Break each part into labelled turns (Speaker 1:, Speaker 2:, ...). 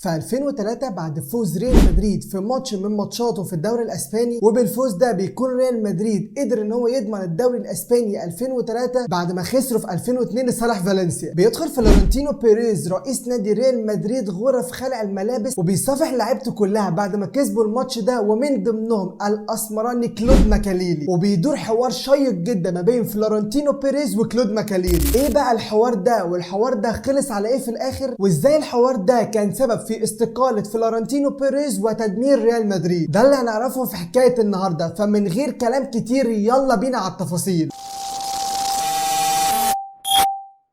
Speaker 1: في 2003 بعد فوز ريال مدريد في ماتش من ماتشاته في الدوري الاسباني، وبالفوز ده بيكون ريال مدريد قدر ان هو يضمن الدوري الاسباني 2003 بعد ما خسروا في 2002 لصالح فالنسيا. بيدخل فلورنتينو بيريز رئيس نادي ريال مدريد غرف خلع الملابس وبيصافح لعيبته كلها بعد ما كسبوا الماتش ده، ومن ضمنهم الاسمراني كلود ماكاليلي. وبيدور حوار شيق جدا ما بين فلورنتينو بيريز وكلود ماكاليلي. ايه بقى الحوار ده، والحوار ده خلص على ايه في الاخر، وازاي الحوار ده كان سبب في استقالة فلورنتينو بيريز وتدمير ريال مدريد؟ ده اللي هنعرفه في حكاية النهاردة، فمن غير كلام كتير يلا بينا على التفاصيل.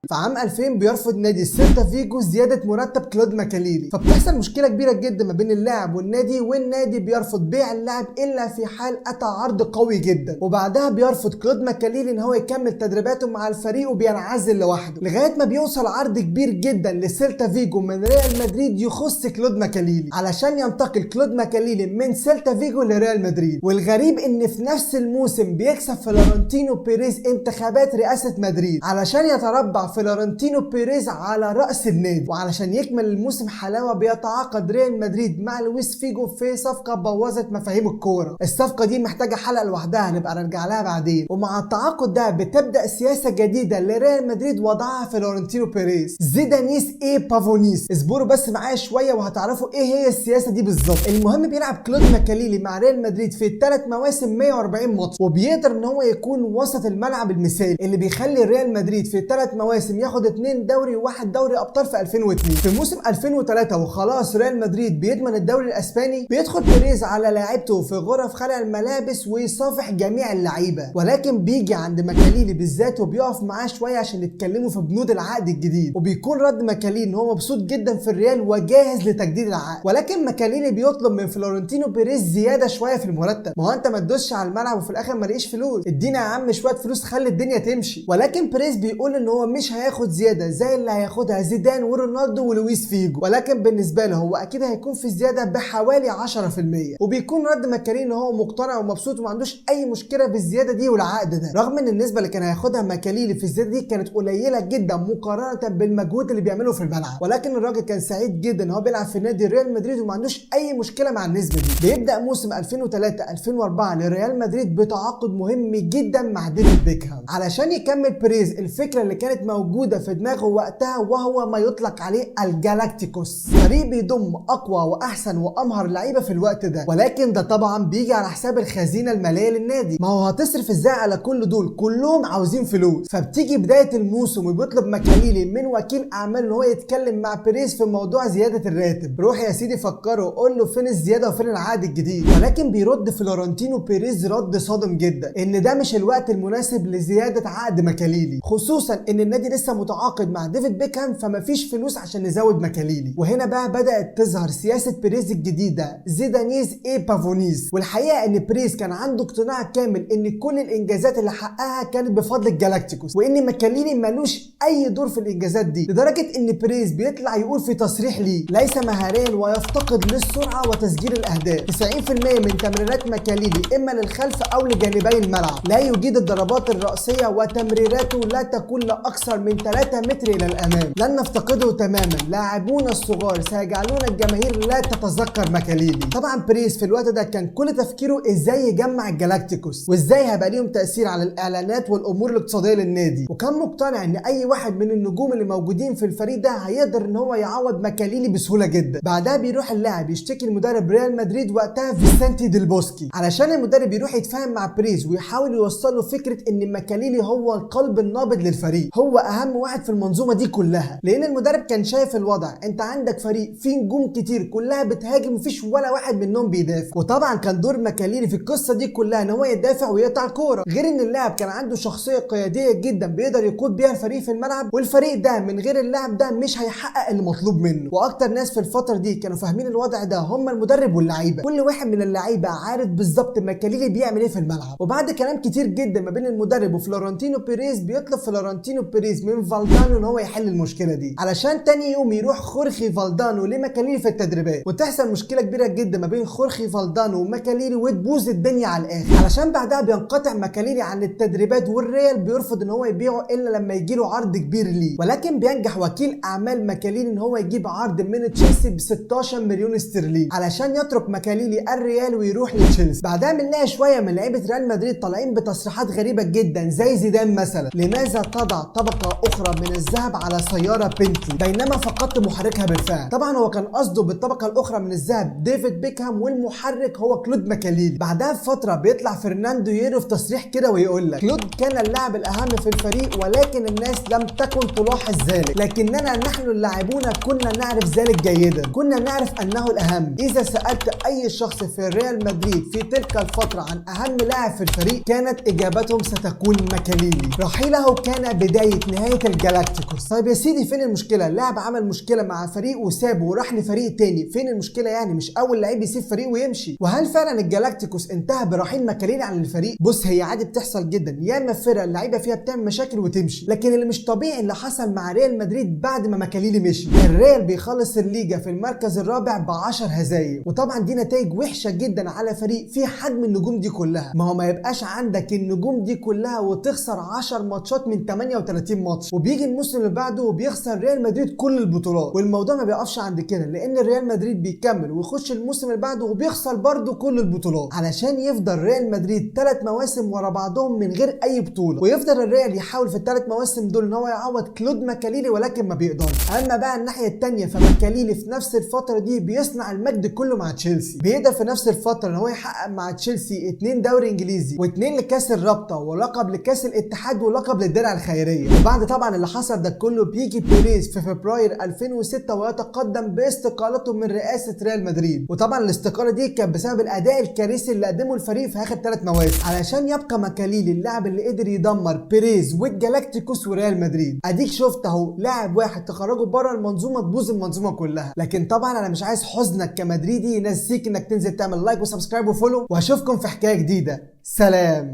Speaker 1: في عام 2000 بيرفض نادي سيلتا فيجو زيادة مرتب كلود ماكاليلي، فبتحصل مشكلة كبيرة جدا ما بين اللاعب والنادي بيرفض بيع اللاعب الا في حال اتى عرض قوي جدا. وبعدها بيرفض كلود ماكاليلي ان هو يكمل تدريباته مع الفريق وبينعزل لوحده، لغاية ما بيوصل عرض كبير جدا لسيلتا فيجو من ريال مدريد يخص كلود ماكاليلي علشان ينتقل كلود ماكاليلي من سيلتا فيجو لريال مدريد. والغريب ان في نفس الموسم بيكسب فلورنتينو بيريز انتخابات رئاسة مدريد علشان يتربع فلورنتينو بيريز على رأس النادي. وعلشان يكمل الموسم حلاوة بيتعاقد ريال مدريد مع لويس فيجو في صفقة بوظت مفاهيم الكورة. الصفقة دي محتاجة حلقة لوحدها هنبقى نرجع لها بعدين. ومع التعاقد ده بتبدأ سياسة جديدة لريال مدريد وضعها فلورنتينو بيريز، زيدانيس اي بافونيس. اصبروا بس معايا شوية وهتعرفوا ايه هي السياسة دي بالظبط. المهم بيلعب كلود ماكاليلي مع ريال مدريد في الثلاث مواسم 140 ماتش، وبيقدر ان هو يكون وسط الملعب المثالي اللي بيخلي ريال مدريد في الثلاث مواسم ياخد 2 دوري و1 دوري ابطال في 2002. في موسم 2003 وخلاص ريال مدريد بيضمن الدوري الاسباني، بيدخل بيريز على لاعيبته في غرف خلع الملابس ويصافح جميع اللعيبه، ولكن بيجي عند ماكاليلي بالذات وبيقف معاه شويه عشان يتكلموا في بنود العقد الجديد. وبيكون رد ماكاليلي ان هو مبسوط جدا في الريال وجاهز لتجديد العقد، ولكن ماكاليلي بيطلب من فلورنتينو بيريز زياده شويه في المرتب. ما هو انت ما تدوسش على الملعب وفي الاخر ما لقيش فلوس، ادينا يا عم شويه فلوس خلي الدنيا تمشي. ولكن بيريز بيقول ان هو مش هياخد زياده زي اللي هياخدها زيدان ورونالدو ولويس فيجو، ولكن بالنسبه له هو اكيد هيكون في زياده بحوالي 10%. وبيكون رد ماكاليلي ان هو مقتنع ومبسوط وما عندوش اي مشكله بالزياده دي والعقد ده، رغم ان النسبه اللي كان هياخدها ماكاليلي في الزياده دي كانت قليله جدا مقارنه بالمجهود اللي بيعمله في الملعب. ولكن الراجل كان سعيد جدا ان هو بيلعب في نادي ريال مدريد وما عندوش اي مشكله مع النسبه دي. بيبدا موسم 2003 2004 لريال مدريد بتعاقد مهم جدا مع ديفيد بيكهام علشان يكمل بيريز الفكره اللي كانت موجوده في دماغه وقتها، وهو ما يطلق عليه الجالاكتيكوس، فريق بيضم اقوى واحسن وامهر لعيبه في الوقت ده. ولكن ده طبعا بيجي على حساب الخزينه الماليه للنادي، ما هو هتصرف ازاي على كل دول؟ كلهم عاوزين فلوس. فبتيجي بدايه الموسم وبيطلب ماكاليلي من وكيل اعمال ان هو يتكلم مع بيريز في موضوع زياده الراتب. روح يا سيدي فكره قول له فين الزياده وفين العقد الجديد. ولكن بيرد فلورنتينو بيريز رد صادم جدا ان ده مش الوقت المناسب لزياده عقد ماكاليلي، خصوصا ان النادي لسه متعاقد مع ديفيد بيكهام فمفيش فلوس عشان نزود ماكاليلي. وهنا بقى بدأت تظهر سياسة بيريز الجديدة زيدانيز اي بافونيز. والحقيقة ان بيريز كان عنده اقتناع كامل ان كل الانجازات اللي حققها كانت بفضل الجالاكتيكوس، وان ماكاليلي مالوش اي دور في الانجازات دي، لدرجة ان بيريز بيطلع يقول في تصريح ليه ليس مهاريا ويفتقد للسرعة وتسجيل الاهداف. 90% من تمريرات ماكاليلي اما للخلف او لجانبي الملعب، لا يجيد الضربات الرأسية وتمريراته لا تكون لاكثر من 3 متر الى الامام. لن نفتقده تماما، لاعبون الصغار سيجعلون الجماهير لا تتذكر ماكاليلي. طبعا بيريز في الوقت ده كان كل تفكيره ازاي يجمع الجالاكتيكوس وازاي هيبقى ليهم تاثير على الاعلانات والامور الاقتصاديه للنادي، وكان مقتنع ان اي واحد من النجوم اللي موجودين في الفريق ده هيقدر ان هو يعوض ماكاليلي بسهوله جدا. بعدها بيروح اللاعب يشتكي لمدرب ريال مدريد وقتها فيسنتي ديل بوسكي علشان المدرب يروح يتفاهم مع بيريز ويحاول يوصل له فكره ان ماكاليلي هو القلب النابض للفريق، هو اهم واحد في المنظومه دي كلها. لان المدرب كان شايف الوضع، انت عندك فريق فيه نجوم كتير كلها بتهاجم مفيش ولا واحد منهم بيدافع، وطبعا كان دور ماكاليلي في القصه دي كلها ان هو يدافع ويقطع الكوره، غير ان اللاعب كان عنده شخصيه قياديه جدا بيقدر يقود بيها الفريق في الملعب، والفريق ده من غير اللاعب ده مش هيحقق المطلوب منه. واكتر ناس في الفتره دي كانوا فاهمين الوضع ده هم المدرب واللعيبه، كل واحد من اللعيبه عارف بالظبط ماكاليلي بيعمل ايه في الملعب. وبعد كلام كتير جدا ما بين المدرب وفلورنتينو بيريز بيطلب فلورنتينو بيريز من فالدانو ان هو يحل المشكله دي، علشان تاني يوم يروح خورخي فالدانو لماكاليلي في التدريبات وتحصل مشكله كبيره جدا ما بين خورخي فالدانو وماكاليلي وتبوظ الدنيا على الاخر، علشان بعدها بينقطع ماكاليلي عن التدريبات والريال بيرفض ان هو يبيعه الا لما يجيله عرض كبير ليه. ولكن بينجح وكيل اعمال ماكاليلي ان هو يجيب عرض من تشيلسي ب 16 مليون استرليني علشان يترك ماكاليلي الريال ويروح لتشيلسي. بعدها بنلاقي شويه من لعيبه ريال مدريد طالعين بتصريحات غريبه جدا زي زيدان مثلا: لماذا تضع طبقه اخرى من الذهب على سياره بنتلي بينما فقدت محركها بالفعل؟ طبعا هو كان قصده بالطبقه الاخرى من الذهب ديفيد بيكهام والمحرك هو كلود ماكاليلي. بعدها بفتره بيطلع فرناندو ييرو في تصريح كده ويقول لك: كلود كان اللاعب الاهم في الفريق ولكن الناس لم تكن تلاحظ ذلك، لكننا نحن اللاعبون كنا نعرف ذلك جيدا، كنا نعرف انه الاهم. اذا سالت اي شخص في ريال مدريد في تلك الفتره عن اهم لاعب في الفريق كانت اجابتهم ستكون ماكاليلي. رحيله كان بدايه نهايه الجالاكتيكوس. طيب يا سيدي فين المشكله؟ اللاعب عمل مشكله مع فريق وسابه وراح لفريق تاني، فين المشكله يعني؟ مش اول لعيب يسيب فريق ويمشي. وهل فعلا الجالاكتيكوس انتهى برحيل ماكاليلي عن الفريق؟ بص هي عادي بتحصل جدا، ياما فرق اللعيبه فيها بتعمل مشاكل وتمشي، لكن اللي مش طبيعي اللي حصل مع ريال مدريد بعد ما ماكاليلي مشي. الريال بيخلص الليجا في المركز الرابع ب10 هزايم، وطبعا دي نتائج وحشه جدا على فريق فيه حجم النجوم دي كلها. ما هو ما يبقاش عندك النجوم دي كلها وتخسر 10 ماتشات من 38 ماتش، وبيجي الموسم اللي بعده وبيخسر ريال مدريد كل البطولات. والموضوع ما بيقفش عند كده، لان ريال مدريد بيكمل ويخش الموسم اللي بعده وبيخسر برده كل البطولات، علشان يفضل ريال مدريد 3 مواسم ورا بعضهم من غير اي بطوله. ويفضل الريال يحاول في ال3 مواسم دول ان هو يعوض كلود ماكاليلي ولكن ما بيقدرش. اما بقى الناحيه الثانيه فماكاليلي في نفس الفتره دي بيصنع المجد كله مع تشيلسي، بيقدر في نفس الفتره ان هو يحقق مع تشيلسي 2 دوري انجليزي و2 لكاس الرابطه ولقب لكاس الاتحاد ولقب للدرع الخيريه. وبعد طبعا اللي حصل ده كله بيجي بيريز في فبراير 2006 ويتقدم باستقالته من رئاسه ريال مدريد. وطبعا الاستقاله دي كانت بسبب الاداء الكارثي اللي قدمه الفريق في اخر 3 مواسم، علشان يبقى ماكاليلي اللاعب اللي قدر يدمر بيريز والجالاكتيكوس وريال مدريد. اديك شفت اهو لاعب واحد تخرجه بره المنظومه تبوظ المنظومه كلها. لكن طبعا انا مش عايز حزنك كمدريدي ينسيك انك تنزل تعمل لايك وسبسكرايب وفولو، واشوفكم في حكايه جديده. سلام.